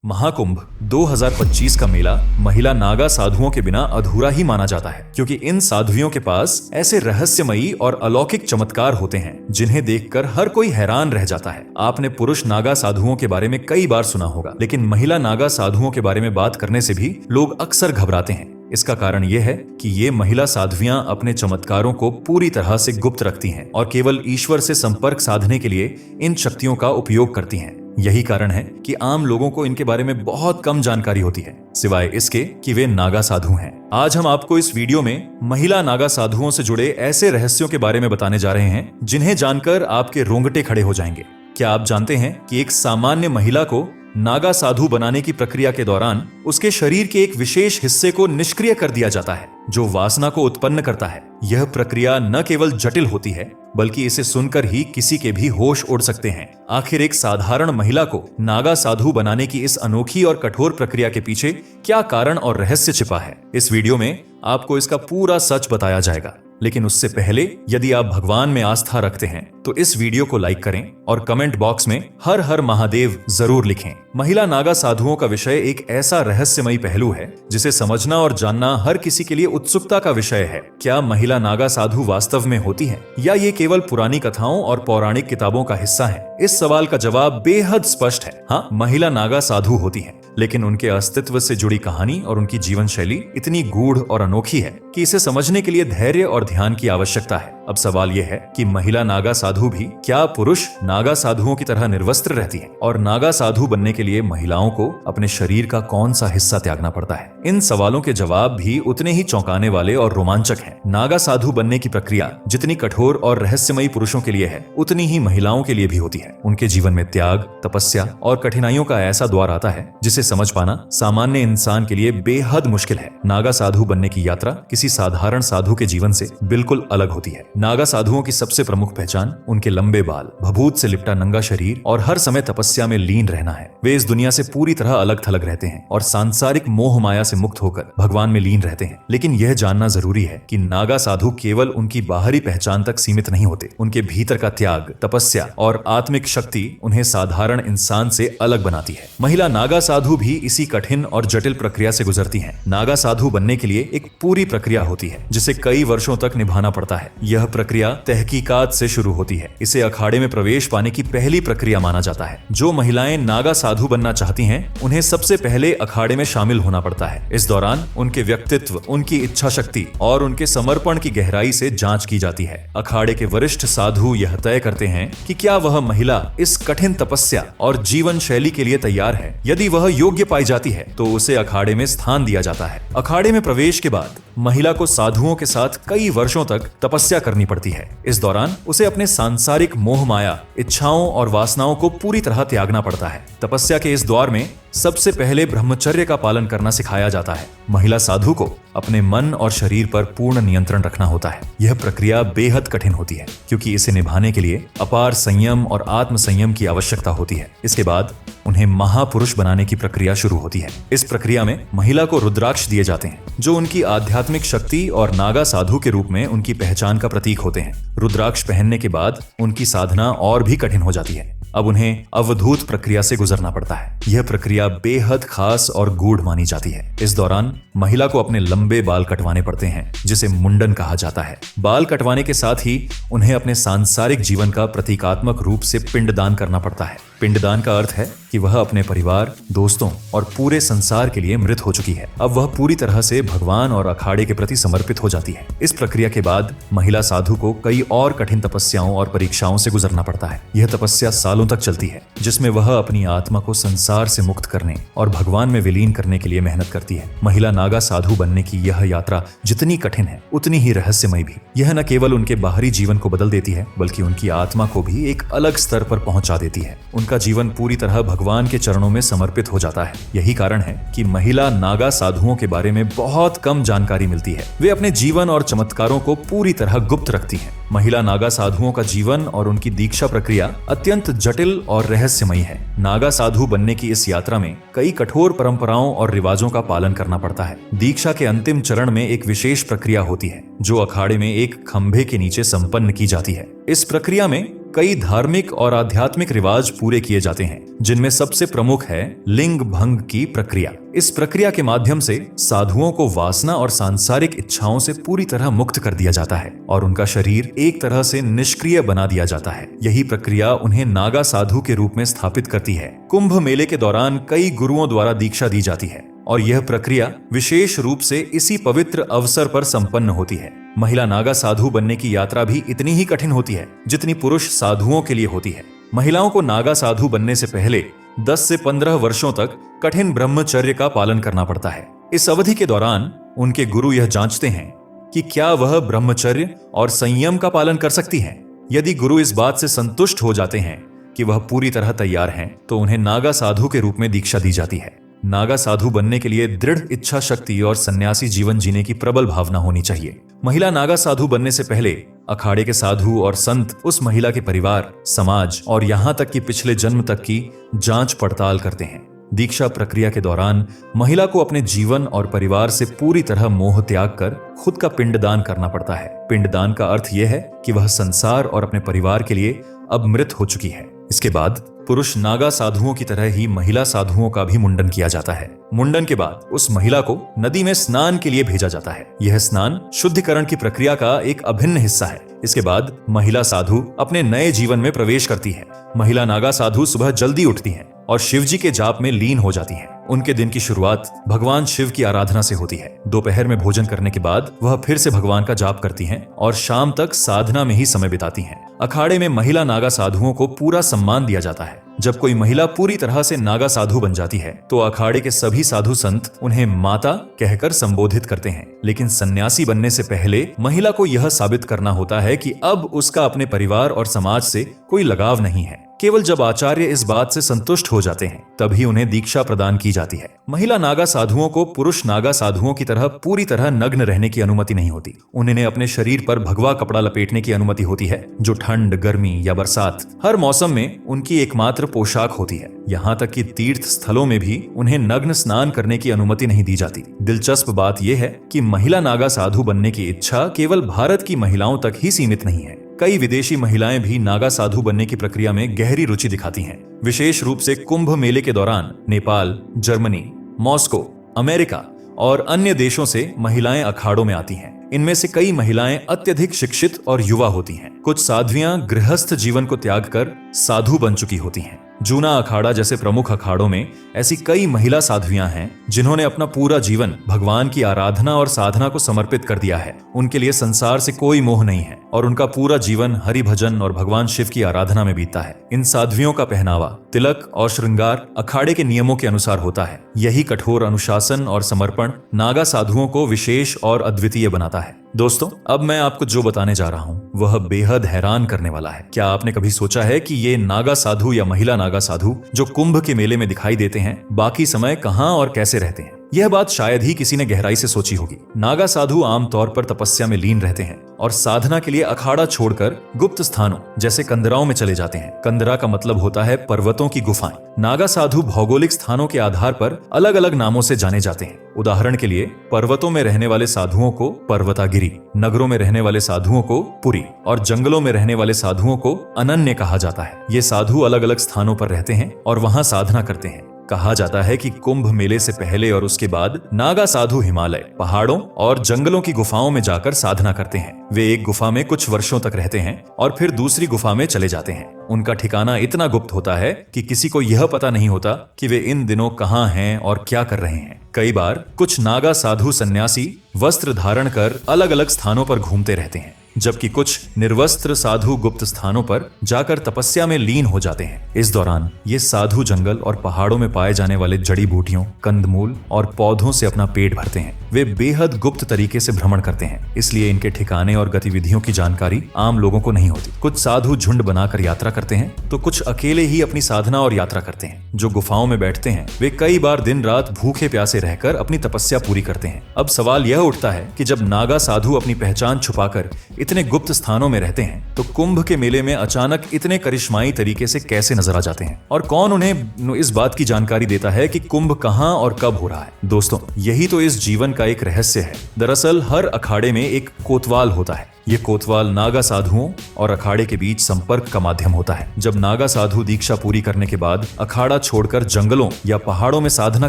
महाकुंभ 2025 का मेला महिला नागा साधुओं के बिना अधूरा ही माना जाता है, क्योंकि इन साध्वियों के पास ऐसे रहस्यमयी और अलौकिक चमत्कार होते हैं जिन्हें देखकर हर कोई हैरान रह जाता है। आपने पुरुष नागा साधुओं के बारे में कई बार सुना होगा, लेकिन महिला नागा साधुओं के बारे में बात करने से भी लोग अक्सर घबराते हैं। इसका कारण यह है कि ये महिला साध्वियां अपने चमत्कारों को पूरी तरह से गुप्त रखती हैं और केवल ईश्वर से संपर्क साधने के लिए इन शक्तियों का उपयोग करती हैं। यही कारण है कि आम लोगों को इनके बारे में बहुत कम जानकारी होती है, सिवाय इसके कि वे नागा साधु हैं। आज हम आपको इस वीडियो में महिला नागा साधुओं से जुड़े ऐसे रहस्यों के बारे में बताने जा रहे हैं जिन्हें जानकर आपके रोंगटे खड़े हो जाएंगे। क्या आप जानते हैं कि एक सामान्य महिला को नागा साधु बनाने की प्रक्रिया के दौरान उसके शरीर के एक विशेष हिस्से को निष्क्रिय कर दिया जाता है, जो वासना को उत्पन्न करता है। यह प्रक्रिया न केवल जटिल होती है, बल्कि इसे सुनकर ही किसी के भी होश उड़ सकते हैं। आखिर एक साधारण महिला को नागा साधु बनाने की इस अनोखी और कठोर प्रक्रिया के पीछे क्या कारण और रहस्य छिपा है, इस वीडियो में आपको इसका पूरा सच बताया जाएगा। लेकिन उससे पहले यदि आप भगवान में आस्था रखते हैं तो इस वीडियो को लाइक करें और कमेंट बॉक्स में हर हर महादेव जरूर लिखें। महिला नागा साधुओं का विषय एक ऐसा रहस्यमयी पहलू है जिसे समझना और जानना हर किसी के लिए उत्सुकता का विषय है। क्या महिला नागा साधु वास्तव में होती हैं, या ये केवल पुरानी कथाओं और पौराणिक किताबों का हिस्सा है? इस सवाल का जवाब बेहद स्पष्ट है। हाँ, महिला नागा साधु होती हैं, लेकिन उनके अस्तित्व से जुड़ी कहानी और उनकी जीवन शैली इतनी गूढ़ और अनोखी है कि इसे समझने के लिए धैर्य और ध्यान की आवश्यकता है। अब सवाल यह है कि महिला नागा साधु भी क्या पुरुष नागा साधुओं की तरह निर्वस्त्र रहती है, और नागा साधु बनने के लिए महिलाओं को अपने शरीर का कौन सा हिस्सा त्यागना पड़ता है? इन सवालों के जवाब भी उतने ही चौंकाने वाले और रोमांचक हैं। नागा साधु बनने की प्रक्रिया जितनी कठोर और रहस्यमयी पुरुषों के लिए है, उतनी ही महिलाओं के लिए भी होती है। उनके जीवन में त्याग, तपस्या और कठिनाइयों का ऐसा द्वार आता है जिसे समझ पाना सामान्य इंसान के लिए बेहद मुश्किल है। नागा साधु बनने की यात्रा किसी साधारण साधु के जीवन से बिल्कुल अलग होती है। नागा साधुओं की सबसे प्रमुख पहचान उनके लंबे बाल, भभूत से लिपटा नंगा शरीर और हर समय तपस्या में लीन रहना है। वे इस दुनिया से पूरी तरह अलग थलग रहते हैं और सांसारिक मोह माया से मुक्त होकर भगवान में लीन रहते हैं। लेकिन यह जानना जरूरी है कि नागा साधु केवल उनकी बाहरी पहचान तक सीमित नहीं होते। उनके भीतर का त्याग, तपस्या और आत्मिक शक्ति उन्हें साधारण इंसान से अलग बनाती है। महिला नागा साधु भी इसी कठिन और जटिल प्रक्रिया से गुजरती हैं। नागा साधु बनने के लिए एक पूरी प्रक्रिया होती है जिसे कई वर्षों तक निभाना पड़ता है। यह प्रक्रिया तहकीकात से शुरू होती है। इसे अखाड़े में प्रवेश पाने की पहली प्रक्रिया माना जाता है। जो महिलाएं नागा साधु बनना चाहती हैं, उन्हें सबसे पहले अखाड़े में शामिल होना पड़ता है। इस दौरान उनके व्यक्तित्व, उनकी इच्छा शक्ति और उनके समर्पण की गहराई से जांच की जाती है। अखाड़े के वरिष्ठ साधु यह तय करते हैं कि क्या वह महिला इस कठिन तपस्या और जीवन शैली के लिए तैयार है। यदि वह योग्य पाई जाती है तो उसे अखाड़े में स्थान दिया जाता है। अखाड़े में प्रवेश के बाद महिला को साधुओं के साथ कई वर्षों तक तपस्या करनी पड़ती है। इस दौरान उसे अपने सांसारिक मोह माया, इच्छाओं और वासनाओं को पूरी तरह त्यागना पड़ता है। तपस्या के इस दौर में सबसे पहले ब्रह्मचर्य का पालन करना सिखाया जाता है। महिला साधु को अपने मन और शरीर पर पूर्ण नियंत्रण रखना होता है। यह प्रक्रिया बेहद कठिन होती है, क्योंकि इसे निभाने के लिए अपार संयम और आत्म संयम की आवश्यकता होती है। इसके बाद उन्हें महापुरुष बनाने की प्रक्रिया शुरू होती है। इस प्रक्रिया में महिला को रुद्राक्ष दिए जाते हैं, जो उनकी आध्यात्मिक शक्ति और नागा साधु के रूप में उनकी पहचान का प्रतीक होते हैं। रुद्राक्ष पहनने के बाद उनकी साधना और भी कठिन हो जाती है। अब उन्हें अवधूत प्रक्रिया से गुजरना पड़ता है। यह प्रक्रिया बेहद खास और गूढ़ मानी जाती है। इस दौरान महिला को अपने लंबे बाल कटवाने पड़ते हैं, जिसे मुंडन कहा जाता है। बाल कटवाने के साथ ही उन्हें अपने सांसारिक जीवन का प्रतीकात्मक रूप से पिंडदान करना पड़ता है। पिंडदान का अर्थ है कि वह अपने परिवार, दोस्तों और पूरे संसार के लिए मृत हो चुकी है। अब वह पूरी तरह से भगवान और अखाड़े के प्रति समर्पित हो जाती है। इस प्रक्रिया के बाद महिला साधु को कई और कठिन तपस्याओं और परीक्षाओं से गुजरना पड़ता है। यह तपस्या सालों तक चलती है, जिसमें वह अपनी आत्मा को संसार से मुक्त करने और भगवान में विलीन करने के लिए मेहनत करती है। महिला नागा साधु बनने की यह यात्रा जितनी कठिन है, उतनी ही रहस्यमय भी। यह न केवल उनके बाहरी जीवन को बदल देती है, बल्कि उनकी आत्मा को भी एक अलग स्तर पर पहुंचा देती है। उनका जीवन पूरी तरह भगवान के चरणों में समर्पित हो जाता है। यही कारण है कि महिला नागा साधुओं के बारे में बहुत कम जानकारी मिलती है। वे अपने जीवन और चमत्कारों को पूरी तरह गुप्त रखती हैं। महिला नागा साधुओं का जीवन और उनकी दीक्षा प्रक्रिया अत्यंत जटिल और रहस्यमयी है। नागा साधु बनने की इस यात्रा में कई कठोर परंपराओं और रिवाजों का पालन करना पड़ता है। दीक्षा के अंतिम चरण में एक विशेष प्रक्रिया होती है, जो अखाड़े में एक खंभे के नीचे संपन्न की जाती है। इस प्रक्रिया में कई धार्मिक और आध्यात्मिक रिवाज पूरे किए जाते हैं, जिनमें सबसे प्रमुख है लिंग भंग की प्रक्रिया। इस प्रक्रिया के माध्यम से साधुओं को वासना और सांसारिक इच्छाओं से पूरी तरह मुक्त कर दिया जाता है और उनका शरीर एक तरह से निष्क्रिय बना दिया जाता है। यही प्रक्रिया उन्हें नागा साधु के रूप में स्थापित करती है। कुंभ मेले के दौरान कई गुरुओं द्वारा दीक्षा दी जाती है और यह प्रक्रिया विशेष रूप से इसी पवित्र अवसर पर संपन्न होती है। महिला नागा साधु बनने की यात्रा भी इतनी ही कठिन होती है जितनी पुरुष साधुओं के लिए होती है। महिलाओं को नागा साधु बनने से पहले 10 से 15 वर्षों तक कठिन ब्रह्मचर्य का पालन करना पड़ता है। इस अवधि के दौरान उनके गुरु यह जांचते हैं कि क्या वह ब्रह्मचर्य और संयम का पालन कर सकती हैं। यदि गुरु इस बात से संतुष्ट हो जाते हैं कि वह पूरी तरह तैयार हैं, तो उन्हें नागा साधु के रूप में दीक्षा दी जाती है। नागा साधु बनने के लिए दृढ़ इच्छा शक्ति और सन्यासी जीवन जीने की प्रबल भावना होनी चाहिए। महिला नागा साधु बनने से पहले अखाड़े के साधु और संत उस महिला के परिवार, समाज और यहाँ तक कि पिछले जन्म तक की जांच पड़ताल करते हैं। दीक्षा प्रक्रिया के दौरान महिला को अपने जीवन और परिवार से पूरी तरह मोह त्याग कर खुद का पिंडदान करना पड़ता है। पिंडदान का अर्थ यह है कि वह संसार और अपने परिवार के लिए अब मृत हो चुकी है। इसके बाद पुरुष नागा साधुओं की तरह ही महिला साधुओं का भी मुंडन किया जाता है। मुंडन के बाद उस महिला को नदी में स्नान के लिए भेजा जाता है। यह स्नान शुद्धिकरण की प्रक्रिया का एक अभिन्न हिस्सा है। इसके बाद महिला साधु अपने नए जीवन में प्रवेश करती है। महिला नागा साधु सुबह जल्दी उठती हैं और शिवजी के जाप में लीन हो जाती हैं। उनके दिन की शुरुआत भगवान शिव की आराधना से होती है। दोपहर में भोजन करने के बाद वह फिर से भगवान का जाप करती हैं और शाम तक साधना में ही समय बिताती हैं। अखाड़े में महिला नागा साधुओं को पूरा सम्मान दिया जाता है। जब कोई महिला पूरी तरह से नागा साधु बन जाती है तो अखाड़े के सभी साधु संत उन्हें माता कहकर संबोधित करते हैं। लेकिन सन्यासी बनने से पहले महिला को यह साबित करना होता है कि अब उसका अपने परिवार और समाज से कोई लगाव नहीं है। केवल जब आचार्य इस बात से संतुष्ट हो जाते हैं तभी उन्हें दीक्षा प्रदान की जाती है। महिला नागा साधुओं को पुरुष नागा साधुओं की तरह पूरी तरह नग्न रहने की अनुमति नहीं होती। उन्हें अपने शरीर पर भगवा कपड़ा लपेटने की अनुमति होती है, जो ठंड, गर्मी या बरसात हर मौसम में उनकी एकमात्र पोशाक होती है। यहाँ तक कि तीर्थ स्थलों में भी उन्हें नग्न स्नान करने की अनुमति नहीं दी जाती। दिलचस्प बात यह है कि महिला नागा साधु बनने की इच्छा केवल भारत की महिलाओं तक ही सीमित नहीं है। कई विदेशी महिलाएं भी नागा साधु बनने की प्रक्रिया में गहरी रुचि दिखाती हैं। विशेष रूप से कुंभ मेले के दौरान नेपाल, जर्मनी, मॉस्को, अमेरिका और अन्य देशों से महिलाएं अखाड़ों में आती हैं। इनमें से कई महिलाएं अत्यधिक शिक्षित और युवा होती हैं। कुछ साध्वियां गृहस्थ जीवन को त्याग कर साधु बन चुकी होती हैं। जूना अखाड़ा जैसे प्रमुख अखाड़ों में ऐसी कई महिला साध्वियां हैं जिन्होंने अपना पूरा जीवन भगवान की आराधना और साधना को समर्पित कर दिया है। उनके लिए संसार से कोई मोह नहीं है और उनका पूरा जीवन हरि भजन और भगवान शिव की आराधना में बीतता है। इन साध्वियों का पहनावा, तिलक और श्रृंगार अखाड़े के नियमों के अनुसार होता है। यही कठोर अनुशासन और समर्पण नागा साधुओं को विशेष और अद्वितीय बनाता है। दोस्तों, अब मैं आपको जो बताने जा रहा हूँ वह बेहद हैरान करने वाला है। क्या आपने कभी सोचा है कि ये नागा साधु या महिला नागा साधु जो कुंभ के मेले में दिखाई देते हैं, बाकी समय कहाँ और कैसे रहते हैं? यह बात शायद ही किसी ने गहराई से सोची होगी। नागा साधु आमतौर पर तपस्या में लीन रहते हैं और साधना के लिए अखाड़ा छोड़कर गुप्त स्थानों जैसे कंदराओं में चले जाते हैं। कंदरा का मतलब होता है पर्वतों की गुफाएं। नागा साधु भौगोलिक स्थानों के आधार पर अलग अलग नामों से जाने जाते हैं। उदाहरण के लिए पर्वतों में रहने वाले साधुओं को पर्वतागिरी, नगरों में रहने वाले साधुओं को पुरी और जंगलों में रहने वाले साधुओं को अनन्य कहा जाता है। ये साधु अलग अलग स्थानों पर रहते हैं और वहां साधना करते हैं। कहा जाता है कि कुंभ मेले से पहले और उसके बाद नागा साधु हिमालय, पहाड़ों और जंगलों की गुफाओं में जाकर साधना करते हैं। वे एक गुफा में कुछ वर्षों तक रहते हैं और फिर दूसरी गुफा में चले जाते हैं। उनका ठिकाना इतना गुप्त होता है कि किसी को यह पता नहीं होता कि वे इन दिनों कहाँ हैं और क्या कर रहे हैं। कई बार कुछ नागा साधु सन्यासी वस्त्र धारण कर अलग अलग स्थानों पर घूमते रहते हैं, जबकि कुछ निर्वस्त्र साधु गुप्त स्थानों पर जाकर तपस्या में लीन हो जाते हैं। इस दौरान ये साधु जंगल और पहाड़ों में पाए जाने वाले जड़ी बूटियों, कंदमूल और पौधों से अपना पेट भरते हैं। वे बेहद गुप्त तरीके से भ्रमण करते हैं, इसलिए इनके ठिकाने और गतिविधियों की जानकारी आम लोगों को नहीं होती। कुछ साधु झुंड बनाकर यात्रा करते हैं तो कुछ अकेले ही अपनी साधना और यात्रा करते हैं। जो गुफाओं में बैठते हैं वे कई बार दिन रात भूखे प्यासे रहकर अपनी तपस्या पूरी करते हैं। अब सवाल यह उठता है कि जब नागा साधु अपनी पहचान छुपाकर इतने गुप्त स्थानों में रहते हैं तो कुंभ के मेले में अचानक इतने करिश्माई तरीके से कैसे नजर आ जाते हैं, और कौन उन्हें इस बात की जानकारी देता है कि कुंभ कहां और कब हो रहा है? दोस्तों, यही तो इस जीवन का एक रहस्य है। दरअसल हर अखाड़े में एक कोतवाल होता है, ये कोतवाल नागा साधुओं और अखाड़े के बीच संपर्क का माध्यम होता है। जब नागा साधु दीक्षा पूरी करने के बाद अखाड़ा छोड़कर जंगलों या पहाड़ों में साधना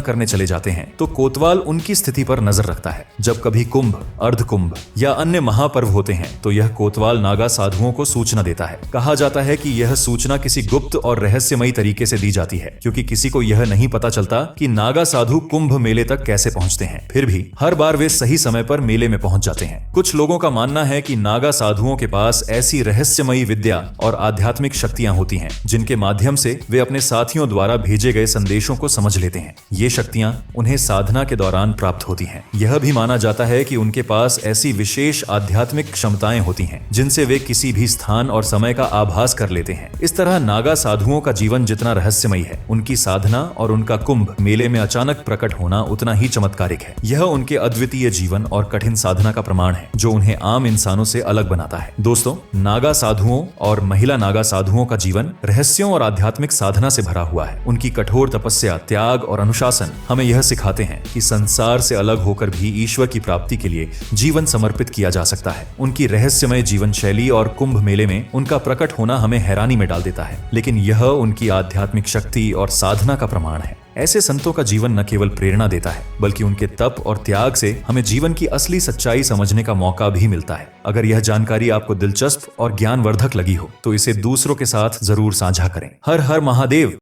करने चले जाते हैं तो कोतवाल उनकी स्थिति पर नजर रखता है। जब कभी कुंभ, अर्ध कुंभ या अन्य महापर्व होते हैं तो यह कोतवाल नागा साधुओं को सूचना देता है। कहा जाता है कि यह सूचना किसी गुप्त और रहस्यमयी तरीके से दी जाती है, क्योंकि किसी को यह नहीं पता चलता कि नागा साधु कुंभ मेले तक कैसे पहुंचते हैं। फिर भी हर बार वे सही समय पर मेले में पहुंच जाते हैं। कुछ लोगों का मानना है कि नागा साधुओं के पास ऐसी रहस्यमयी विद्या और आध्यात्मिक शक्तियां होती हैं जिनके माध्यम से वे अपने साथियों द्वारा भेजे गए संदेशों को समझ लेते हैं। ये शक्तियां उन्हें साधना के दौरान प्राप्त होती हैं। यह भी माना जाता है कि उनके पास ऐसी विशेष आध्यात्मिक क्षमताएं होती हैं जिनसे वे किसी भी स्थान और समय का आभास कर लेते हैं। इस तरह नागा साधुओं का जीवन जितना रहस्यमयी है, उनकी साधना और उनका कुंभ मेले में अचानक प्रकट होना उतना ही चमत्कारिक है। यह उनके अद्वितीय जीवन और कठिन साधना का प्रमाण है जो उन्हें आम इंसानों से अलग बनाता है। दोस्तों, नागा साधुओं और महिला नागा साधुओं का जीवन रहस्यों और आध्यात्मिक साधना से भरा हुआ है। उनकी कठोर तपस्या, त्याग और अनुशासन हमें यह सिखाते हैं कि संसार से अलग होकर भी ईश्वर की प्राप्ति के लिए जीवन समर्पित किया जा सकता है। उनकी रहस्यमय जीवन शैली और कुंभ मेले में उनका प्रकट होना हमें हैरानी में डाल देता है, लेकिन यह उनकी आध्यात्मिक शक्ति और साधना का प्रमाण है। ऐसे संतों का जीवन न केवल प्रेरणा देता है, बल्कि उनके तप और त्याग से हमें जीवन की असली सच्चाई समझने का मौका भी मिलता है। अगर यह जानकारी आपको दिलचस्प और ज्ञानवर्धक लगी हो तो इसे दूसरों के साथ जरूर साझा करें। हर हर महादेव।